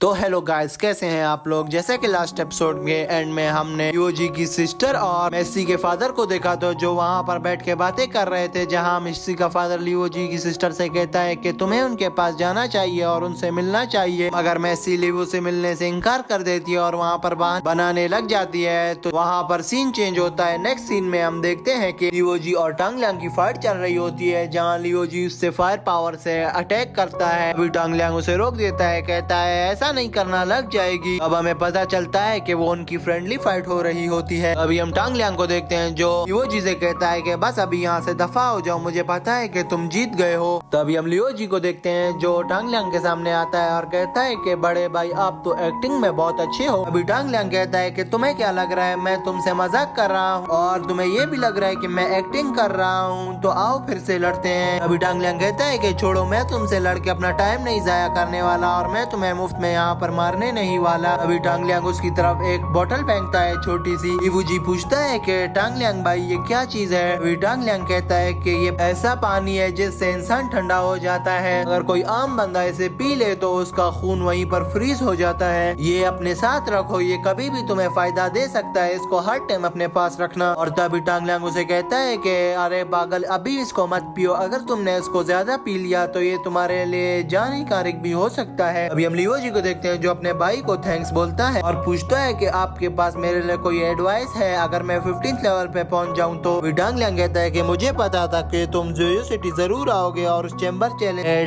तो hello guys, कैसे हैं आप लोग। जैसे कि लास्ट एपिसोड के एंड में हमने यूजी की सिस्टर और मेसी के फादर को देखा तो जो वहां पर बैठ के बातें कर रहे थे, जहां मेसी का फादर लियोजी की सिस्टर से कहता है कि तुम्हें उनके पास जाना चाहिए और उनसे मिलना चाहिए, मगर मेसी लियो से मिलने से इनकार कर देती है और वहां पर बनाने लग जाती है। तो वहां पर सीन चेंज होता है। नेक्स्ट सीन में हम देखते हैं कि लियोजी और टांगलियांग की फाइट चल रही होती है, जहाँ लियोजी उससे फायर पावर से अटैक करता है। अभी टांगलियांग उसे रोक देता है, कहता है ऐसा नहीं करना, लग जाएगी। अब हमें पता चलता है कि वो उनकी फ्रेंडली फाइट हो रही होती है। अभी हम टांगलियांग को देखते हैं जो लियोजी से कहता है कि बस अभी यहाँ से दफा हो जाओ, मुझे पता है कि तुम जीत गए हो। तो अभी हम लियोजी को देखते हैं जो टांगलियांग के सामने आता है और कहता है कि बड़े भाई आप तो एक्टिंग में बहुत अच्छे हो। अभी टांगलियांग कहता है कि तुम्हें क्या लग रहा है, मैं तुमसे मजाक कर रहा हूँ और तुम्हें ये भी लग रहा है कि मैं एक्टिंग कर रहा हूँ, तो आओ फिर से लड़ते हैं। अभी टांगलियांग कहता है कि छोड़ो, मैं तुमसे लड़के अपना टाइम नहीं जाया करने वाला और मैं तुम्हें मुफ्त में यहाँ पर मारने नहीं वाला। अभी टांगलियांग उसकी तरफ एक बोतल फेंकता है छोटी सी। लियोजी पूछता है कि टांगलियांग भाई ये क्या चीज है। अभी टांगलियांग कहता है कि ये ऐसा पानी है जिससे इंसान ठंडा हो जाता है, अगर कोई आम बंदा इसे पी ले तो उसका खून वहीं पर फ्रीज हो जाता है। ये अपने साथ रखो, ये कभी भी तुम्हें फायदा दे सकता है, इसको हर टाइम अपने पास रखना। और तभी टांगलियांग उसे कहता है कि अरे पागल, अभी इसको मत पियो, अगर तुमने इसको ज्यादा पी लिया तो ये तुम्हारे लिए हानिकारक भी हो सकता है। अभी हम लियोजी को देखते हैं जो अपने भाई को थैंक्स बोलता है और पूछता है कि आपके पास मेरे लिए कोई एडवाइस है अगर मैं 15th लेवल पे पहुंच जाऊं तो। टांगलियांग कहता है कि मुझे पता था कि तुम जोयो सिटी जरूर आओगे और उस चैम्बर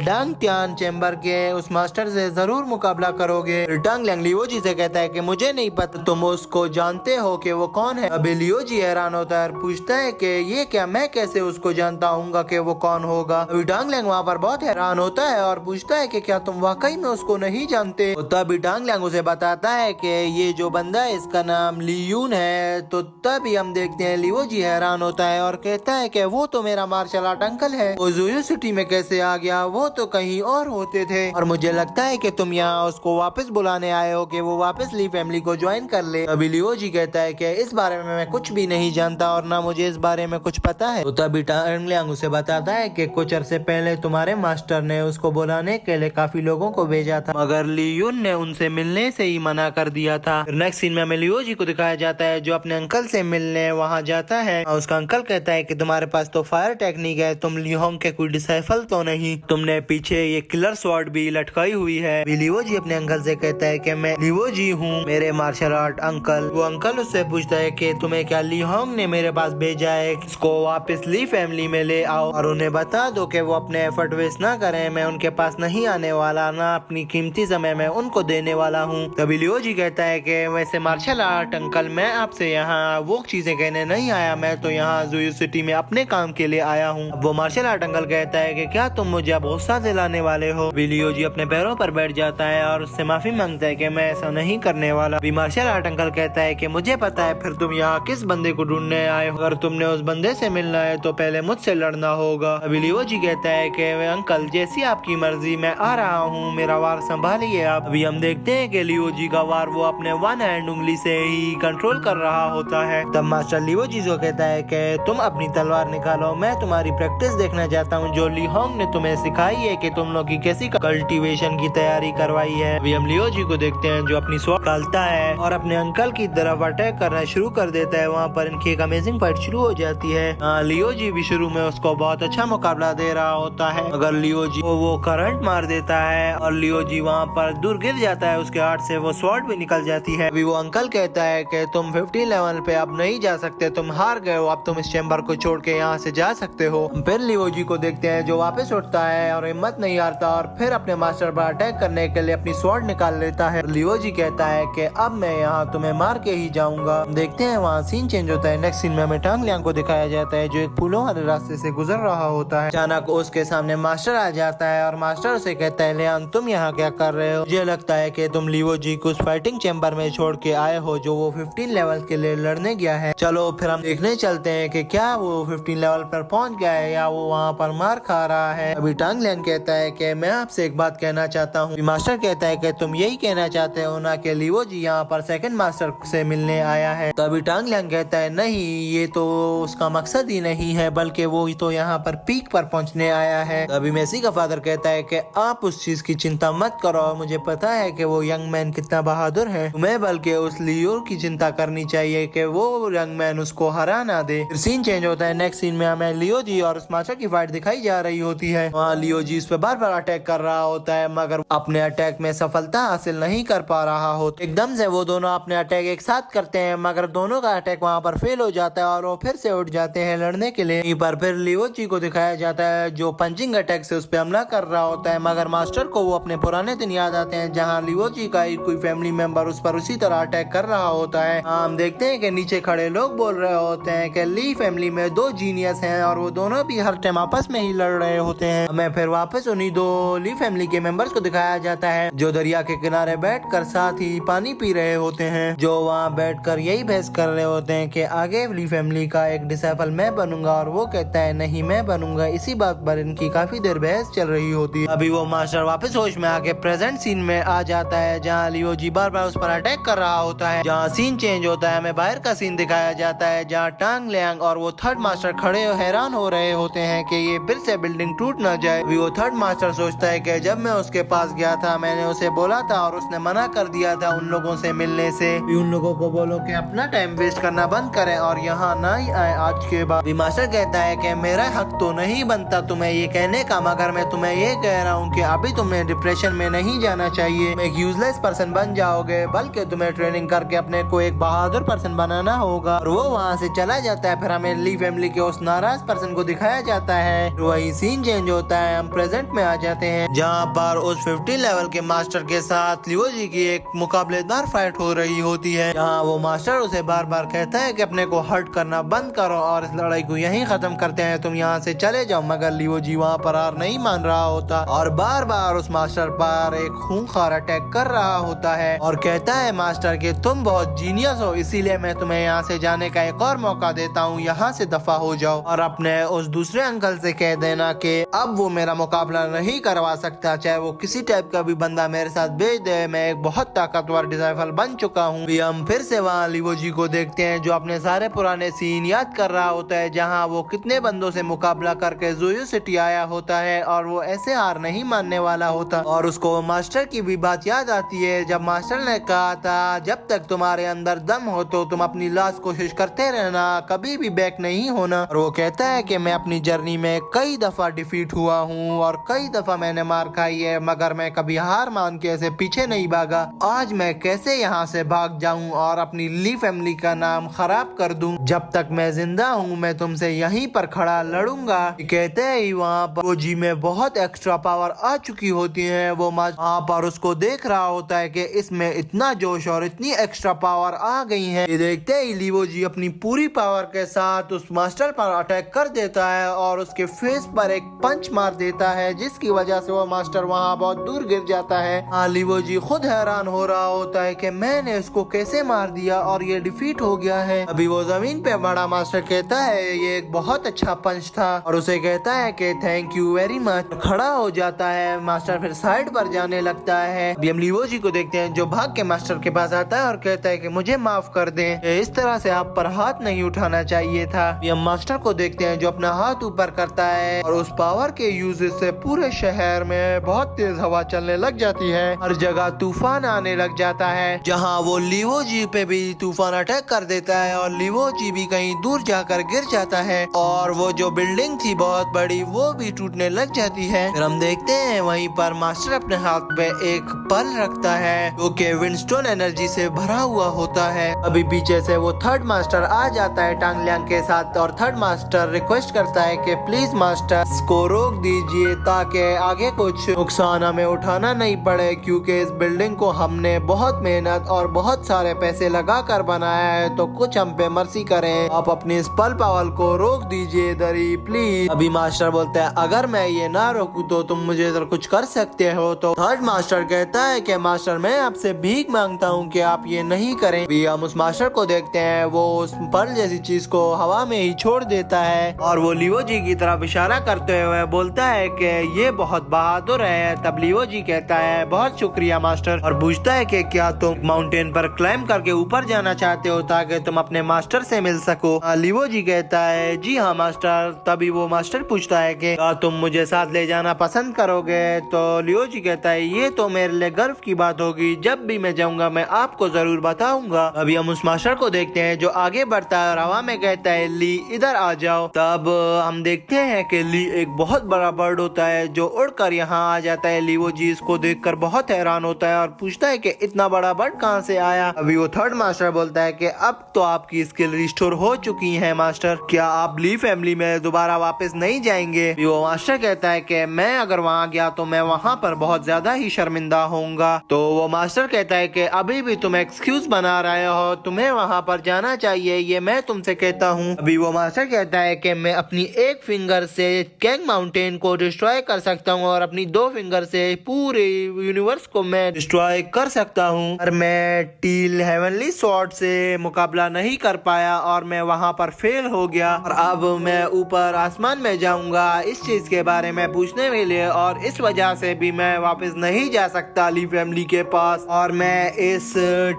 डांगटियान चैम्बर के उस मास्टर से जरूर मुकाबला करोगे। टांगलियांग लियोजी से कहता है कि मुझे नहीं पता, तुम उसको जानते हो कि वो कौन है। अभी लियोजी हैरान होता है और पूछता है कि ये क्या, मैं कैसे उसको जानता हूँ कि वो कौन होगा। अभी टांगलियांग वहाँ पर बहुत हैरान होता है और पूछता है कि क्या तुम वाकई में उसको नहीं जानते। तो तभी टांगलियांग उसे बताता है कि ये जो बंदा है इसका नाम लियून है। तो तभी हम देखते हैं लियोजी हैरान होता है और कहता है कि वो तो मेरा मार्शल आर्ट अंकल है, वो जोयो सिटी में कैसे आ गया, वो तो कहीं और होते थे और मुझे लगता है कि तुम यहाँ उसको वापस बुलाने आए हो कि वो वापस ली फैमिली को ज्वाइन कर ले। अभी लियोजी कहता है कि इस बारे में मैं कुछ भी नहीं जानता और ना मुझे इस बारे में कुछ पता है। तो तभी टांगलियांग उसे बताता है कि कुछ अरसे पहले तुम्हारे मास्टर ने उसको बुलाने के लिए काफी लोगों को भेजा था, मगर लियून ने उनसे मिलने से ही मना कर दिया था। नेक्स्ट सीन में हमें लियोजी को दिखाया जाता है जो अपने अंकल से मिलने वहाँ जाता है। उसका अंकल कहता है कि तुम्हारे पास तो फायर टेक्निक है, तुम लियोंग के कोई डिसाइफल तो नहीं, तुमने पीछे ये किलर स्वॉर्ड भी लटकाई हुई है। लियोजी अपने अंकल से कहता है कि मैं लियोजी हूँ, मेरे मार्शल आर्ट अंकल। वो अंकल उससे पूछता है कि तुम्हें क्या लियोंग ने मेरे पास भेजा है, इसको वापस ली फैमिली में ले आओ और उन्हें बता दो कि वो अपने एफर्ट वेस्ट ना करें, मैं उनके पास नहीं आने वाला, ना अपनी कीमती समय में उनको देने वाला हूँ। तभी लियोजी कहता है कि वैसे मार्शल आर्ट अंकल, मैं आपसे यहाँ वो चीजें कहने नहीं आया, मैं तो यहाँ जोयो सिटी में अपने काम के लिए आया हूँ। वो मार्शल आर्ट अंकल कहता है कि क्या तुम मुझे अब गुस्सा दिलाने वाले हो। लियोजी अपने पैरों पर बैठ जाता है और उससे माफी मांगता है कि मैं ऐसा नहीं करने वाला। मार्शल आर्ट अंकल कहता है कि मुझे पता है, फिर तुम यहाँ किस बंदे को ढूंढने आए हो, अगर तुमने उस बंदे से मिलना है तो पहले मुझसे लड़ना होगा। अभी लियोजी कहता है कि अंकल जैसी आपकी मर्जी, मैं आ रहा हूँ, मेरा वार संभालिए आप। अभी हम देखते हैं कि लियोजी का वार वो अपने वन हैंड उंगली से ही कंट्रोल कर रहा होता है। तब मास्टर लियोजी को कहता है कि तुम अपनी तलवार निकालो, मैं तुम्हारी प्रैक्टिस देखना चाहता हूँ जो लियोंग ने तुम्हें सिखाई है कि तुम लोग की कैसी कल्टीवेशन की तैयारी करवाई है। अभी हम लियोजी को देखते हैं जो अपनी स्वॉर्ड निकालता है और अपने अंकल की तरफ अटैक करना शुरू कर देता है। वहाँ पर इनकी एक अमेजिंग फाइट शुरू हो जाती है। लियोजी भी शुरू में उसको बहुत अच्छा मुकाबला दे रहा होता है, मगर लियोजी को वो करंट मार देता है और लियोजी वहाँ पर दूर गिर जाता है, उसके हाथ से वो स्वॉर्ड भी निकल जाती है। अभी वो अंकल कहता है कि तुम 50 लेवल पे अब नहीं जा सकते, तुम हार गए हो, अब तुम इस चैम्बर को छोड़ के यहाँ से जा सकते हो। फिर लियोजी को देखते हैं जो वापस उठता है और हिम्मत नहीं हारता और फिर अपने मास्टर पर अटैक करने के लिए अपनी स्वॉर्ड निकाल लेता है। लियोजी कहता है कि अब मैं यहाँ तुम्हें मार के ही जाऊंगा। देखते हैं वहाँ सीन चेंज होता है। नेक्स्ट सीन में हमें टांगलियांग को दिखाया जाता है जो एक फूलों वाले रास्ते से गुजर रहा होता है। अचानक उसके सामने मास्टर आ जाता है और मास्टर उसे कहता है लियांग तुम यहाँ क्या कर रहे हो, मुझे लगता है कि तुम लियोजी को उस फाइटिंग चैम्बर में छोड़ के आए हो जो वो 15 लेवल के लिए लड़ने गया है। चलो फिर हम देखने चलते हैं कि क्या वो 15 लेवल पर पहुंच गया है या वो वहाँ पर मार खा रहा है। अभी टांगलियांग कहता है कि मैं आपसे एक बात कहना चाहता हूँ। मास्टर कहता है कि तुम यही कहना चाहते हो ना कि लियोजी यहाँ पर सेकंड मास्टर से मिलने आया है। तभी टांगलियांग कहता है नहीं, ये तो उसका मकसद ही नहीं है, बल्कि वो तो यहाँ पर पीक पर पहुँचने आया है। तभी मेसी का फादर कहता है कि आप उस चीज की चिंता मत करो, मुझे पता है कि वो यंग मैन कितना बहादुर है। तुम्हें बल्कि उस लियो की चिंता करनी चाहिए कि वो यंग मैन उसको हरा ना दे। फिर सीन चेंज होता है। नेक्स्ट सीन में हमें लियो जी और उस मास्टर की फाइट दिखाई जा रही होती है। वहाँ लियो जी उस पर बार बार अटैक कर रहा होता है मगर अपने अटैक में सफलता हासिल नहीं कर पा रहा होता। एकदम से वो दोनों अपने अटैक एक साथ करते हैं मगर दोनों का अटैक वहाँ पर फेल हो जाता है और वो फिर से उठ जाते हैं लड़ने के लिए। पर फिर लियो जी को दिखाया जाता है जो पंचिंग अटैक से उस पर हमला कर रहा होता है मगर मास्टर को वो अपने पुराने दिन याद आते हैं जहाँ लियो जी का कोई फैमिली मेंबर उस पर उसी तरह अटैक कर रहा होता है। हम देखते हैं कि नीचे खड़े लोग बोल रहे होते हैं कि ली फैमिली में दो जीनियस हैं और वो दोनों भी हर टाइम आपस में ही लड़ रहे होते हैं। हमें फिर वापस उन्हीं दो ली फैमिली के मेंबर्स को दिखाया जाता है जो दरिया के किनारे बैठकर साथ ही पानी पी रहे होते हैं, जो वहाँ बैठकर यही बहस कर रहे होते हैं कि आगे ली फैमिली का एक डिसाइपल मैं बनूंगा और वो कहता है नहीं मैं बनूंगा। इसी बात पर इनकी काफी देर बहस चल रही होती है। अभी वो मास्टर वापस होश में आके प्रेजेंट सीन में आ जाता है जहाँ लियो जी बार बार उस पर अटैक कर रहा होता है। जहाँ सीन चेंज होता है हमें बाहर का सीन दिखाया जाता है जहाँ टांग लियांग और वो थर्ड मास्टर खड़े हैरान हो रहे होते हैं कि ये फिर से बिल्डिंग टूट ना जाए। अभी वो थर्ड मास्टर सोचता है कि जब मैं उसके पास गया था मैंने उसे बोला था और उसने मना कर दिया था उन लोगों से मिलने से। उन लोगों को बोलो कि अपना टाइम वेस्ट करना बंद करें और यहाँ ना ही आए आज के बाद। मास्टर कहता है कि मेरा हक तो नहीं बनता तुम्हें ये कहने का मगर मैं तुम्हें ये कह रहा हूँ कि अभी तुम्हें डिप्रेशन में नहीं जाना चाहिए। एक यूजलेस पर्सन बन जाओगे बल्कि तुम्हें ट्रेनिंग करके अपने को एक बहादुर पर्सन बनाना होगा। और वो वहाँ से चला जाता है। फिर हमें ली फैमिली के उस नाराज पर्सन को दिखाया जाता है। वही सीन चेंज होता है। हम प्रेजेंट में आ जाते हैं जहाँ पर उस 15 लेवल के मास्टर के साथ लियो जी की एक मुकाबलेदार फाइट हो रही होती है जहाँ वो मास्टर उसे बार बार कहता है कि अपने को हर्ट करना बंद करो और इस लड़ाई को यहीं खत्म करते हैं, तुम यहाँ से चले जाओ। मगर लियो जी वहाँ पर हार नहीं मान रहा होता और बार बार उस मास्टर पर एक खूंखार अटैक कर रहा होता है और कहता है मास्टर कि तुम बहुत जीनियस हो इसीलिए मैं तुम्हें यहाँ से जाने का एक और मौका देता हूँ, यहाँ से दफा हो जाओ और अपने उस दूसरे अंकल से कह देना कि अब वो मेरा मुकाबला नहीं करवा सकता, चाहे वो किसी टाइप का भी बंदा मेरे साथ भेज दे, मैं एक बहुत ताकतवर डिसाइपल बन चुका हूँ। हम फिर से वहाँ लियो जी को देखते हैं जो अपने सारे पुराने सीन याद कर रहा होता है जहाँ वो कितने बंदों से मुकाबला करके जोयो सिटी आया होता है और वो ऐसे हार नहीं मानने वाला होता। और उसको मास्टर की भी बात याद आती है जब मास्टर ने कहा था जब तक तुम्हारे अंदर दम हो तो तुम अपनी लास्ट कोशिश करते रहना, कभी भी बैक नहीं होना। और वो कहता है कि मैं अपनी जर्नी में कई दफा डिफीट हुआ हूँ और कई दफा मैंने मार खाई है मगर मैं कभी हार मान के ऐसे पीछे नहीं भागा। आज मैं कैसे यहाँ से भाग जाऊँ और अपनी ली फैमिली का नाम खराब कर दूं। जब तक मैं जिंदा हूँ मैं तुमसे यहीं पर खड़ा लड़ूंगा। कहते ही वहाँ पर जी में बहुत एक्स्ट्रा पावर आ चुकी होती है। वो वहाँ पर उसको देख रहा होता है कि इसमें इतना जोश और इतनी एक्स्ट्रा पावर आ गई है। ये देखते ही लियो जी अपनी पूरी पावर के साथ उस मास्टर पर अटैक कर देता है और उसके फेस पर एक पंच मार देता है जिसकी वजह से वो मास्टर वहाँ बहुत दूर गिर जाता है। लियो जी खुद हैरान हो रहा होता है कि मैंने इसको कैसे मार दिया और ये डिफीट हो गया है। अभी वो जमीन पे बड़ा मास्टर कहता है ये एक बहुत अच्छा पंच था और उसे कहता है कि थैंक यू वेरी मच। खड़ा हो जाता है मास्टर फिर साइड पर जाने लगता है। अभी हम लियो जी को देखते हैं जो भाग के मास्टर के पास आता है और कहता है कि मुझे माफ कर दें, इस तरह से आप पर हाथ नहीं उठाना चाहिए था। अभी हम मास्टर को देखते हैं जो अपना हाथ ऊपर करता है और उस पावर के यूज से पूरे शहर में बहुत तेज हवा चलने लग जाती है, हर जगह तूफान आने लग जाता है जहाँ वो लियो जी पे भी तूफान अटैक कर देता है और लियो जी भी कहीं दूर जाकर गिर जाता है और वो जो बिल्डिंग थी बहुत बड़ी वो भी टूटने लग जाती है। फिर हम देखते हैं वहीं पर मास्टर अपने हाथ पे एक पल रखता है जो कि विंडस्टोन एनर्जी से भरा हुआ होता है। अभी पीछे से वो थर्ड मास्टर आ जाता है टांग लियांग के साथ और थर्ड मास्टर रिक्वेस्ट करता है कि प्लीज मास्टर इसको रोक दीजिए ताकि आगे कुछ नुकसान हमें उठाना नहीं पड़े क्योंकि इस बिल्डिंग को हमने बहुत मेहनत और बहुत सारे पैसे लगा कर बनाया है, तो कुछ हम पे मर्सी करें, आप अपनी इस पल पावर को रोक दीजिए दरी प्लीज। अभी मास्टर बोलते हैं अगर मैं ये ना रोकूं तो तुम मुझे इधर कुछ कर सकते हो। तो थर्ड मास्टर कहता है कि मास्टर मैं आपसे भीख मांगता हूँ कि आप ये नहीं करें। अभी हम उस मास्टर को देखते हैं वो उस पल जैसी चीज को हवा में ही छोड़ देता है और वो लियो जी की तरफ इशारा करते हुए बोलता है कि ये बहुत बहादुर है। तब लियो जी कहता है बहुत शुक्रिया मास्टर और पूछता है कि क्या तुम माउंटेन पर क्लाइम करके ऊपर जाना चाहते हो ताकि तुम अपने मास्टर से मिल सको। लियो जी कहता है जी हाँ मास्टर। तभी वो मास्टर पूछता है कि क्या तुम मुझे साथ ले जाना पसंद करोगे। तो लियो जी कहता है ये ये तो मेरे लिए गर्व की बात होगी। जब भी मैं जाऊंगा मैं आपको जरूर बताऊंगा। अभी हम उस मास्टर को देखते हैं जो आगे बढ़ता है और हवा में कहता है ली इधर आ जाओ। तब हम देखते हैं कि ली एक बहुत बड़ा बर्ड होता है जो उड़कर यहाँ आ जाता है। लीवो जी इसको देखकर बहुत हैरान होता है और पूछता है कि इतना बड़ा बर्ड कहाँ से आया। अभी वो थर्ड मास्टर बोलता है कि अब तो आपकी स्किल रिस्टोर हो चुकी है मास्टर, क्या आप ली फैमिली में दोबारा वापस नहीं जाएंगे। वो मास्टर कहता है कि मैं अगर वहाँ गया तो मैं वहाँ पर बहुत ज्यादा ही शर्मिंदा होऊंगा। तो वो मास्टर कहता है कि अभी भी तुम एक्सक्यूज बना रहे हो, तुम्हें वहाँ पर जाना चाहिए, ये मैं तुमसे कहता हूँ। अभी वो मास्टर कहता है कि मैं अपनी एक फिंगर से कैंग माउंटेन को डिस्ट्रॉय कर सकता हूँ और अपनी 2 फिंगर से पूरे यूनिवर्स को मैं डिस्ट्रॉय कर सकता हूँ। पर मैं टील हेवनली स्वॉर्ड से मुकाबला नहीं कर पाया और मैं वहाँ पर फेल हो गया और अब मैं ऊपर आसमान में जाऊंगा इस चीज के बारे में पूछने के लिए और इस वजह से भी मैं वापस नहीं जा सकता ली फैमिली के पास और मैं इस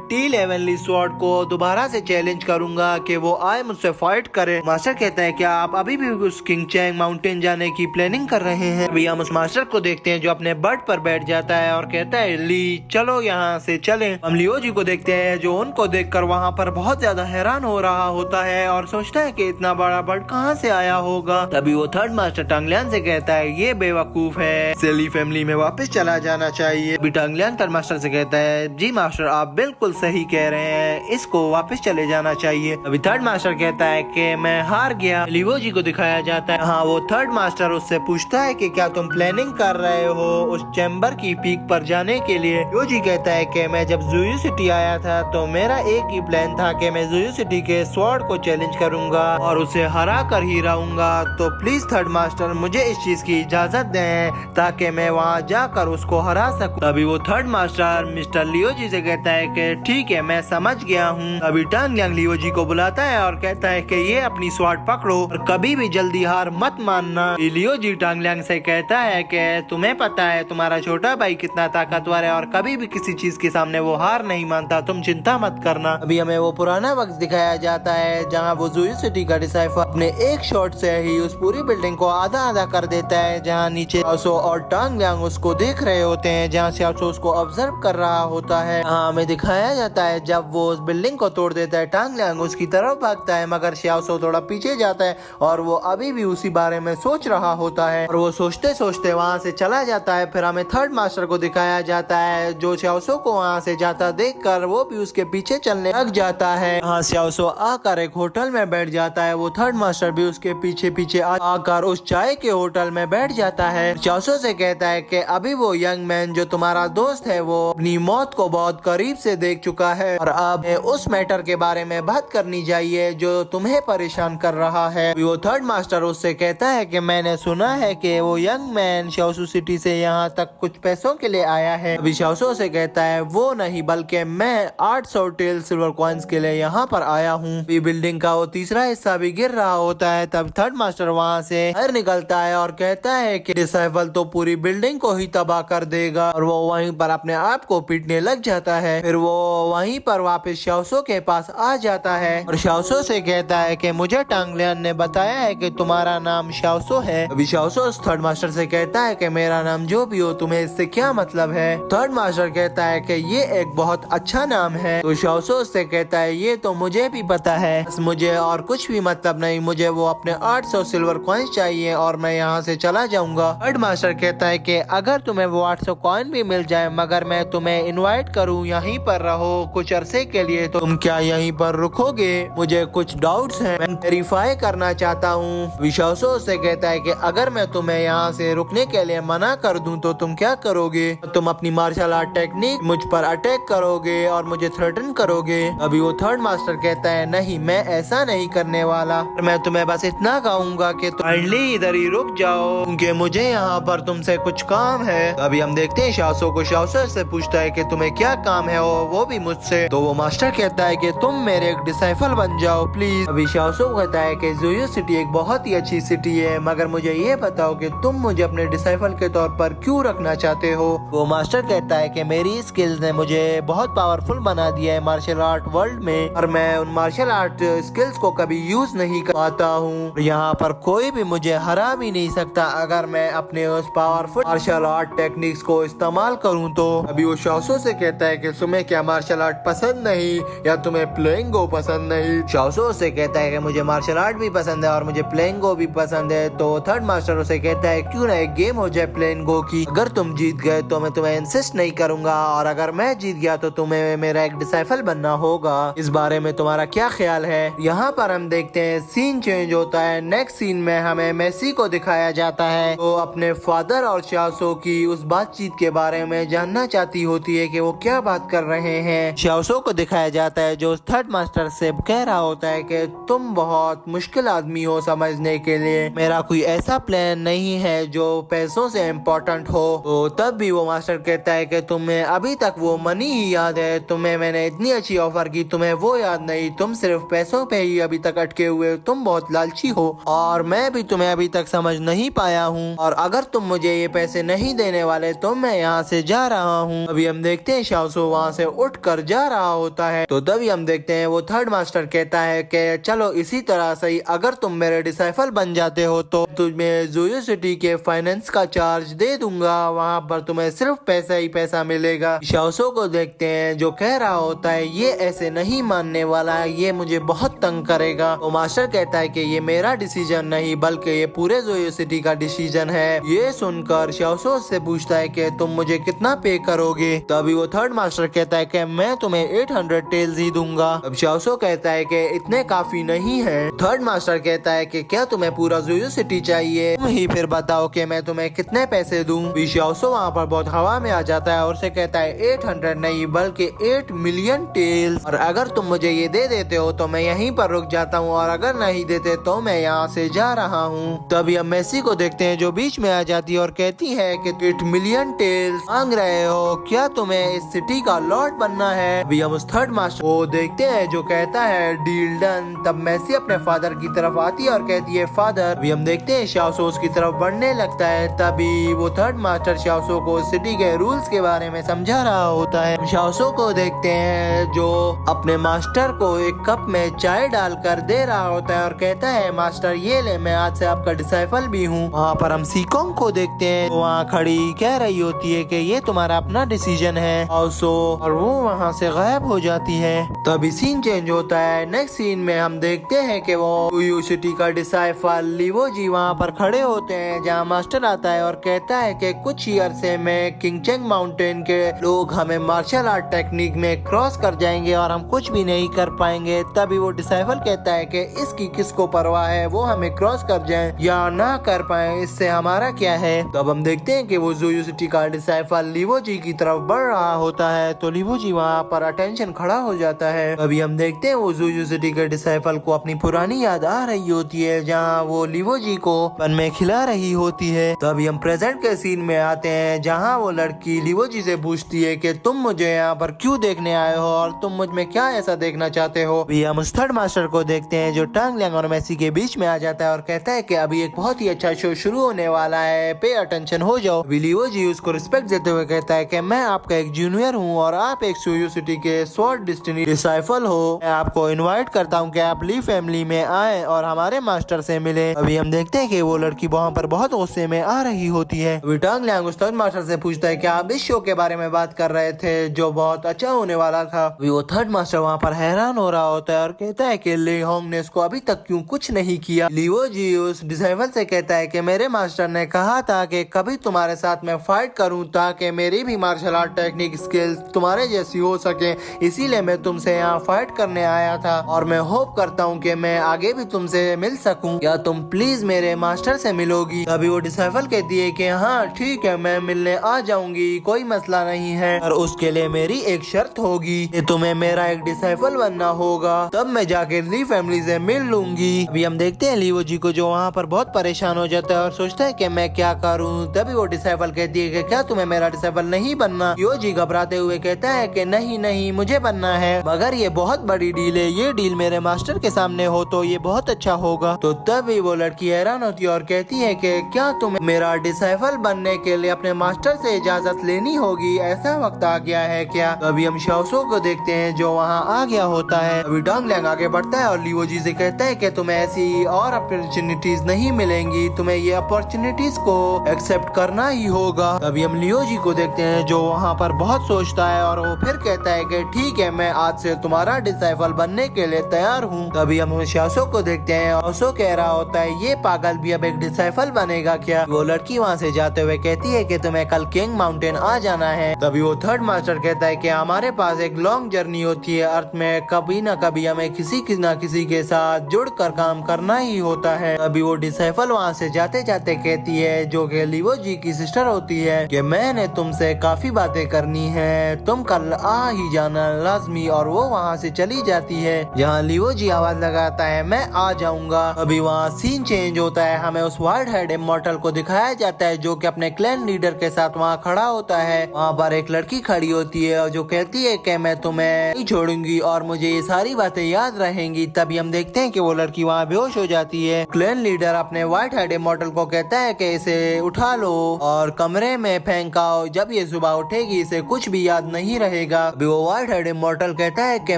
टील हेवनली स्वॉर्ड को दोबारा से चैलेंज करूंगा कि वो आए मुझसे फाइट करे। मास्टर कहता है क्या आप अभी भी उस किंग चैंग माउंटेन जाने की प्लानिंग कर रहे हैं। अभी हम उस मास्टर को देखते हैं जो अपने बर्ड पर बैठ जाता है और कहता है ली चलो यहाँ से चले। हम लियो जी को देखते हैं जो उनको देखकर वहाँ पर बहुत ज्यादा हैरान हो रहा होता है और सोचता है कि इतना बड़ा बर्ड कहाँ से आया होगा। तभी वो थर्ड मास्टर टांगलियान से कहता है ये बेवकूफ है, सेली फैमिली में वापस चला जाना चाहिए। अभी टांगलियान थर्ड मास्टर से कहता है जी मास्टर आप बिल्कुल सही कह रहे हैं, इसको वापस चले जाना चाहिए। अभी थर्ड मास्टर कहता है कि मैं हार गया। लिवो जी को दिखाया जाता है। हाँ वो थर्ड मास्टर उससे पूछता है कि क्या तुम प्लानिंग कर रहे हो उस चैम्बर की पीक पर जाने के लिए। लिवो जी कहता है कि मैं जब ज़ूयू सिटी आया था तो मेरा एक ही प्लान था कि मैं ज़ूयू सिटी के स्वॉर्ड को चैलेंज करूंगा और उसे हरा कर ही रहूंगा। तो प्लीज थर्ड मास्टर मुझे इस चीज की इजाजत दें ताकि मैं वहाँ जाकर उसको हरा सकूं। तभी वो थर्ड मास्टर मिस्टर लियो जी से कहता है कि ठीक है मैं समझ गया हूँ। अभी टांगलियांग लियो जी को बुलाता है और कहता है कि ये अपनी स्वॉर्ड पकड़ो और कभी भी जल्दी हार मत मानना। लियो जी टांगलियांग से कहता है कि तुम्हें पता है तुम्हारा छोटा भाई कितना ताकतवर है और कभी भी किसी चीज के सामने वो हार नहीं मानता, तुम चिंता मत करना। अभी हमें वो पुराना वक्त दिखाया जाता है जहाँ वो ज़ूयू सिटी का डिसाइफर अपने एक शॉट से ही उस पूरी बिल्डिंग को आधा आधा कर देता है। जहाँ नीचे शाओसो और टांगलियांग उसको देख रहे होते हैं, जहाँ शाओसो उसको ऑब्जर्व कर रहा होता है। हमें दिखाया जाता है जब वो उस बिल्डिंग को तोड़ देता है टांगलियांग उसकी तरफ भागता है मगर शाओसो थोड़ा पीछे जाता है और वो अभी भी उसी बारे में सोच रहा होता है और वो सोचते सोचते वहाँ से चला जाता है। फिर हमें थर्ड मास्टर को दिखाया जाता है जो शाओसो को वहाँ से जाता देखकर वो भी उसके पीछे चलने लग जाता है। हाँ शाओसो आकर एक होटल में बैठ जाता है। वो थर्ड मास्टर भी उसके पीछे पीछे आकर उस चाय के होटल में बैठ जाता है। शाओसो से कहता है कि अभी वो यंग मैन जो तुम्हारा दोस्त है वो अपनी मौत को बहुत करीब से देख चुका है और अब उस मैटर के बारे में बात करनी चाहिए जो तुम्हें परेशान कर रहा है। वो थर्ड मास्टर उससे कहता है कि मैंने सुना है कि वो यंग मैन शाओसो सिटी से यहाँ तक कुछ पैसों के लिए आया है। अभी शाओसो से कहता है वो नहीं बल्कि मैं 800 टेल सिल्वर कॉइन्स के लिए यहाँ पर आया हूँ। बिल्डिंग का वो तीसरा हिस्सा भी गिर रहा होता है। तब थर्ड मास्टर वहाँ से बाहर निकलता है और कहता है कि डिसाइफल तो पूरी बिल्डिंग को ही तबाह कर देगा और वो वहीं पर अपने आप को पीटने लग जाता है। फिर वो वहीं पर वापस शाओसो के पास आ जाता है और शाओसो से कहता है कि मुझे टांगलियान ने बताया है कि तुम्हारा नाम शाओसो है। अभी शाओसो थर्ड मास्टर से कहता है कि मेरा नाम जो भी हो तुम्हें इससे क्या मतलब है। थर्ड मास्टर कहता है कि ये एक बहुत अच्छा नाम है। तो शाओसो से कहता है ये तो मुझे भी पता है, बस मुझे और कुछ भी मतलब नहीं, मुझे वो अपने 800 सिल्वर कॉइन्स चाहिए और मैं यहाँ से चला जाऊंगा। थर्ड मास्टर कहता है कि अगर तुम्हें वो 800 कॉइन भी मिल जाए मगर मैं तुम्हें इनवाइट करूँ यहीं पर रहो कुछ अरसे के लिए तो तुम क्या यहीं पर रुकोगे। मुझे कुछ डाउट्स हैं, मैं वेरीफाई करना चाहता हूँ। विशाओसो से कहता है कि अगर मैं तुम्हें यहाँ से रुकने के लिए मना कर दूँ तो तुम क्या करोगे। तुम अपनी मार्शल आर्ट टेक्निक मुझ पर अटैक करोगे और मुझे थ्रेटन करोगे। अभी वो थर्ड मास्टर कहता है नहीं मैं ऐसा नहीं करने वाला, मैं तुम्हें बस इतना कहूँगा कि तुम इधर ही रुक जाओ क्योंकि मुझे यहाँ पर तुमसे कुछ काम है। अभी हम देखते हैं शाओसो को। शाओसो से पूछता है कि तुम्हें क्या काम है वो भी मुझसे। तो वो मास्टर कहता है कि तुम मेरे एक डिसाइफल बन जाओ प्लीज। अभी शाओसो कहता है कि ज़ूयू सिटी एक बहुत ही अच्छी सिटी है मगर मुझे ये बताओ कि तुम मुझे अपने डिसाइफल के तौर पर क्यों रखना चाहते हो। वो मास्टर कहता है कि मेरी स्किल्स ने मुझे बहुत पावरफुल बना दिया है मार्शल आर्ट वर्ल्ड में और मैं उन मार्शल आर्ट स्किल्स को कभी यूज नहीं कर पाता हूँ। यहाँ पर कोई भी मुझे हरा भी नहीं सकता अगर मैं अपने उस पावरफुल मार्शल आर्ट टेक्निक्स को को इस्तेमाल करूँ तो। अभी वो शाओसो से कहता है कि तुम्हें क्या मार्शल आर्ट पसंद नहीं या तुम्हें प्लेइंग गो पसंद नहीं। शाओसो से कहता है कि मुझे मार्शल आर्ट भी पसंद है और मुझे प्लेइंग गो भी पसंद है। तो थर्ड मास्टर उसे कहता है क्यों ना एक गेम हो जाए प्लेइंग गो की, अगर तुम जीत गए तो मैं तुम्हें इंसिस्ट नहीं करूंगा और अगर मैं जीत गया तो तुम्हें मेरा एक डिसाइफल बनना होगा। इस बारे में तुम्हारा क्या ख्याल है। यहाँ पर हम देखते हैं सीन चेंज होता है। नेक्स्ट सीन में हमें मेसी को दिखाया जाता है तो अपने फादर और शाओसो की उस बातचीत के बारे में जानना चाहती होती है कि वो क्या बात कर रहे हैं। शाओसो को दिखाया जाता है जो थर्ड मास्टर से कह रहा होता है कि तुम बहुत मुश्किल आदमी हो समझने के लिए, मेरा कोई ऐसा प्लान नहीं है जो पैसों से इम्पोर्टेंट हो। तो तब भी वो मास्टर कहता है कि तुम्हें अभी तक वो मनी ही याद है, तुम्हें मैंने इतनी अच्छी ऑफर की, तुम्हें वो याद नहीं, तुम सिर्फ पैसों पे ही अभी तक अटके हुए, तुम बहुत लालची हो और मैं भी तुम्हें अभी तक समझ नहीं पाया हूँ और अगर तुम मुझे ये पैसे नहीं देने वाले तो मैं यहाँ से जा रहा हूँ। अभी हम देखते हैं शाओसो वहाँ से उठ कर जा रहा होता है तो तभी हम देखते हैं वो थर्ड मास्टर कहता है कि चलो इसी तरह सही, अगर तुम मेरे डिसाइफल बन जाते हो तो तुम्हें जोयो सिटी के फाइनेंस का चार्ज दे दूंगा, वहाँ पर तुम्हें सिर्फ पैसा ही पैसा मिलेगा। शाओसो को देखते हैं जो कह रहा होता है ये ऐसे नहीं मानने वाला है, ये मुझे बहुत तंग करेगा। तो मास्टर कहता है कि ये मेरा डिसीजन नहीं बल्कि ये पूरे जोयो सिटी का डिसीजन है। ये सुनकर शाओसो से पूछता है कि तुम मुझे कितना पे करोगे। तभी वो थर्ड मास्टर कहता है कि मैं तुम्हें 800 टेल्स ही दूंगा। अब शाओसो कहता है कि इतने काफी नहीं है। थर्ड मास्टर कहता है कि क्या तुम्हें पूरा जोयो सिटी चाहिए, तुम ही फिर बताओ कि मैं तुम्हें कितने पैसे दूं। शाओसो वहाँ पर बहुत हवा में आ जाता है और उसे कहता है 800 नहीं बल्कि 8 मिलियन टेल्स, और अगर तुम मुझे ये दे देते हो तो मैं यहीं पर रुक जाता हूँ और अगर नहीं देते तो मैं यहाँ से जा रहा हूँ। तभी हम मेसी को देखते हैं जो बीच में आ जाती है और कहती है कि 8 मिलियन टेल्स मांग रहे हो, क्या तुम्हें इस सिटी का लॉर्ड बनना है। अभी हम उस थर्ड मास्टर को देखते हैं जो कहता है डील डन। तब मेसी अपने फादर की तरफ आती है और कहती है फादर। अभी हम देखते हैं शाओसो उसकी तरफ बढ़ने लगता है। तभी वो थर्ड मास्टर शाओसो को सिटी के रूल्स के बारे में समझा रहा होता है। शाओसो को देखते हैं जो अपने मास्टर को एक कप में चाय डालकर दे रहा होता है और कहता है मास्टर ये ले, मैं आज से आपका डिसाइफल भी हूँ। वहाँ पर हम सीकोंग को देखते हैं वहाँ खड़ी कह रही होती है कि ये तुम्हारा अपना डिसीजन है शाओसो, और वो वहाँ से गायब हो जाती है। तभी सीन चेंज होता है। नेक्स्ट सीन में हम देखते हैं कि वो जोयो सिटी का डिसाइफल लीवो जी वहाँ पर खड़े होते हैं जहाँ मास्टर आता है और कहता है कि कुछ ही अरसे में किंगचेंग माउंटेन के लोग हमें मार्शल आर्ट टेक्निक में क्रॉस कर जाएंगे और हम कुछ भी नहीं कर पाएंगे। तभी वो डिसाइफल कहता है कि इसकी किसको परवाह है, वो हमें क्रॉस कर जाए या ना कर पाए, इससे हमारा क्या है। तब हम देखते हैं कि वो जोयो सिटी का डिसाइफल लीवो जी की तरफ बढ़ रहा होता है तो लीवो जी वहाँ पर अटेंशन खड़ा हो जाता है। अभी हम देखते हैं वो जोयो सिटी के डिसाइफल को अपनी पुरानी याद आ रही होती है जहाँ वो लीवो जी को पन में खिला रही होती है। तभी हम प्रेजेंट के सीन में आते हैं जहाँ वो लड़की लीवो जी से पूछती है कि तुम मुझे यहाँ पर क्यों देखने आए हो और तुम मुझ में क्या ऐसा देखना चाहते हो। अभी हम उस थर्ड मास्टर को देखते हैं जो टांग लियांग और मेसी के बीच में आ जाता है और कहता है कि अभी एक बहुत ही अच्छा शो शुरू होने वाला है, पे अटेंशन हो जाओ। लीवो जी उसको रिस्पेक्ट देते हुए कहता है कि मैं आपका एक जूनियर हूँ और आप एक जोयो सिटी के स्वॉर्ड डेस्टिनी डिसाइफल हो, मैं आपको इनवाइट करता हूँ कि आप ली फैमिली में आए और हमारे मास्टर से मिले। अभी हम देखते हैं कि वो लड़की वहाँ पर बहुत गुस्से में आ रही होती है। अभी टांग लियांग उस थर्ड मास्टर से पूछता है कि आप इस शो के बारे में बात कर रहे थे जो बहुत अच्छा होने वाला था। अभी वो थर्ड मास्टर वहाँ पर हैरान हो रहा होता है और कहता है कि ली होंग ने इसको अभी तक क्यों कुछ नहीं किया। लीवो जी उस डिसाइफल से कहता है कि मेरे मास्टर ने कहा था कि कभी तुम्हारे साथ मैं फाइट करूं ताकि मेरी भी मार्शल आर्ट टेक्निक स्किल्स तुम्हारे जैसी हो सके, इसीलिए मैं तुमसे यहाँ फाइट करने आया था और मैं होप करता हूँ कि मैं आगे भी तुमसे मिल सकूं, या तुम प्लीज मेरे मास्टर से मिलोगी। तभी वो डिसाइफल कहती है कि हाँ ठीक है मैं मिलने आ जाऊंगी, कोई मसला नहीं है, और उसके लिए मेरी एक शर्त होगी कि तुम्हें मेरा एक डिसाइफल बनना होगा, तब मैं जाके ली फैमिली से मिल लूंगी। अभी हम देखते हैं लीवो जी को जो वहाँ पर बहुत परेशान हो जाता है और सोचता है कि मैं क्या करूँ। तभी वो डिसाइफल कहती है कि क्या तुम्हें मेरा डिसाइफल नहीं बनना। लीवो जी घबराते हुए कहता है कि नहीं नहीं मुझे बनना है, मगर ये बहुत बड़ी डील है, ये डील मेरे मास्टर के सामने हो तो ये बहुत अच्छा होगा। तो तभी वो लड़की हैरान होती है और कहती है कि क्या तुम्हें मेरा डिसाइफल बनने के लिए अपने मास्टर से इजाजत लेनी होगी, ऐसा वक्त आ गया है क्या। अभी हम शाओसो को देखते हैं जो वहाँ आ गया होता है। अभी टांग लियांग आगे बढ़ता है और लीवो जी से कहता है कि तुम्हें ऐसी और अपॉर्चुनिटीज नहीं मिलेंगी, तुम्हें ये अपॉर्चुनिटीज को एक्सेप्ट करना ही होगा। अभी हम लियो जी को देखते हैं जो वहाँ पर बहुत सोचता है और वो फिर कहता है कि ठीक है, मैं आज से तुम्हारा डिसाइपल बनने के लिए तैयार हूँ। तभी हम शाओसो को देखते हैं। शाओसो कह रहा होता है ये पागल भी अब एक डिसाइपल बनेगा क्या। वो लड़की वहाँ से जाते हुए कहती है कि तुम्हें कल किंग माउंटेन आ जाना है। तभी वो थर्ड मास्टर कहता है कि हमारे पास एक लॉन्ग जर्नी होती है अर्थ में, कभी न कभी हमें किसी न किसी के साथ जुड़कर काम करना ही होता है। तभी वो डिसाइपल वहाँ से जाते जाते कहती है, जो कि लियो जी की सिस्टर होती है, कि मैंने तुमसे काफी बातें करनी है, तुम कल आ ही जाना लाजमी। और वो वहाँ से चली जाती है। जहाँ लियो जी आवाज लगाता है मैं आ जाऊंगा। अभी वहाँ सीन चेंज होता है। हमें उस वाइट हेड इमॉर्टल को दिखाया जाता है जो कि अपने क्लैन लीडर के साथ वहाँ खड़ा होता है। वहाँ पर एक लड़की खड़ी होती है और जो कहती है कि मैं तुम्हें नहीं छोड़ूंगी और मुझे ये सारी बातें याद रहेंगी। तभी हम देखते हैं कि वो लड़की वहाँ बेहोश हो जाती है। क्लैन लीडर अपने व्हाइट हेड इमॉर्टल को कहता है कि इसे उठा लो और कमरे में फेंकाओ, जब ये सुबह उठेगी इसे कुछ भी याद नहीं रहेगा। अभी वो व्हाइट हेड इमॉर्टल कहता है कि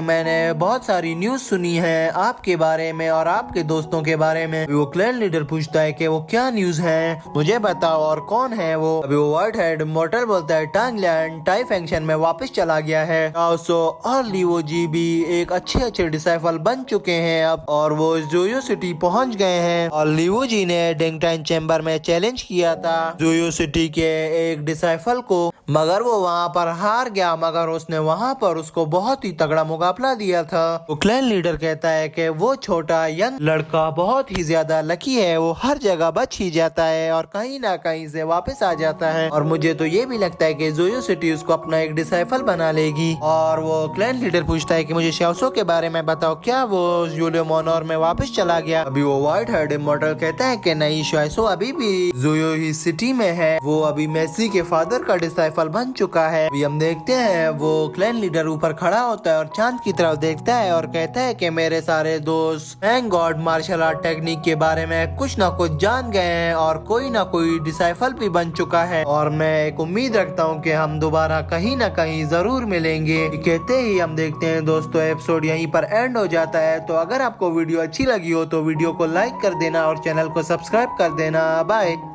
मैंने बहुत सारी न्यूज सुनी है आपके बारे में और आपके दोस्तों के बारे में। वो क्लैन लीडर पूछता है कि वो क्या न्यूज है, मुझे बताओ और कौन है वो। अभी वो व्हाइट हेड इमॉर्टल बोलता है टांगलैंड टाई फंक्शन में वापस चला गया है। शाओसो और लियो जी भी एक अच्छे डिसाइपल बन चुके हैं अब, और वो जोयो सिटी पहुंच गए हैं। और लियो जी ने डेंगटाइन चैम्बर में चैलेंज किया था जोयो सिटी के एक डिसाइपल को, मगर वो वहाँ पर हार गया। मगर उसने वहाँ पर उसको बहुत ही तगड़ा मुकाबला दिया था। वो क्लैन लीडर कहता है कि वो छोटा यंग लड़का बहुत ही ज्यादा लकी है, वो हर जगह बच ही जाता है और कहीं ना कहीं से वापस आ जाता है। और मुझे तो ये भी लगता है कि जोयो सिटी उसको अपना एक डिसाइपल बना लेगी। और वो क्लैन लीडर पूछता है कि मुझे शाओसो के बारे में बताओ, क्या वो यूलियो मोनोर में वापस चला गया। अभी वो व्हाइट हेड इमॉर्टल कहता है कि नहीं, शाओसो अभी भी जोयो ही सिटी में है, वो अभी मेसी के फादर का डिसाइपल बन चुका है। अभी हम देखते हैं वो क्लैन लीडर ऊपर खड़ा होता है और चांद की तरफ देखता है और कहता है कि मेरे सारे दोस्त thank God martial art technique के बारे में कुछ ना कुछ जान गए हैं और कोई ना कोई डिसाइपल भी बन चुका है। और मैं एक उम्मीद रखता हूँ कि हम दोबारा कहीं ना कहीं जरूर मिलेंगे। कहते ही हम देखते हैं दोस्तों एपिसोड यहीं पर एंड हो जाता है। तो अगर आपको वीडियो अच्छी लगी हो तो वीडियो को लाइक कर देना और चैनल को सब्सक्राइब कर देना। बाय।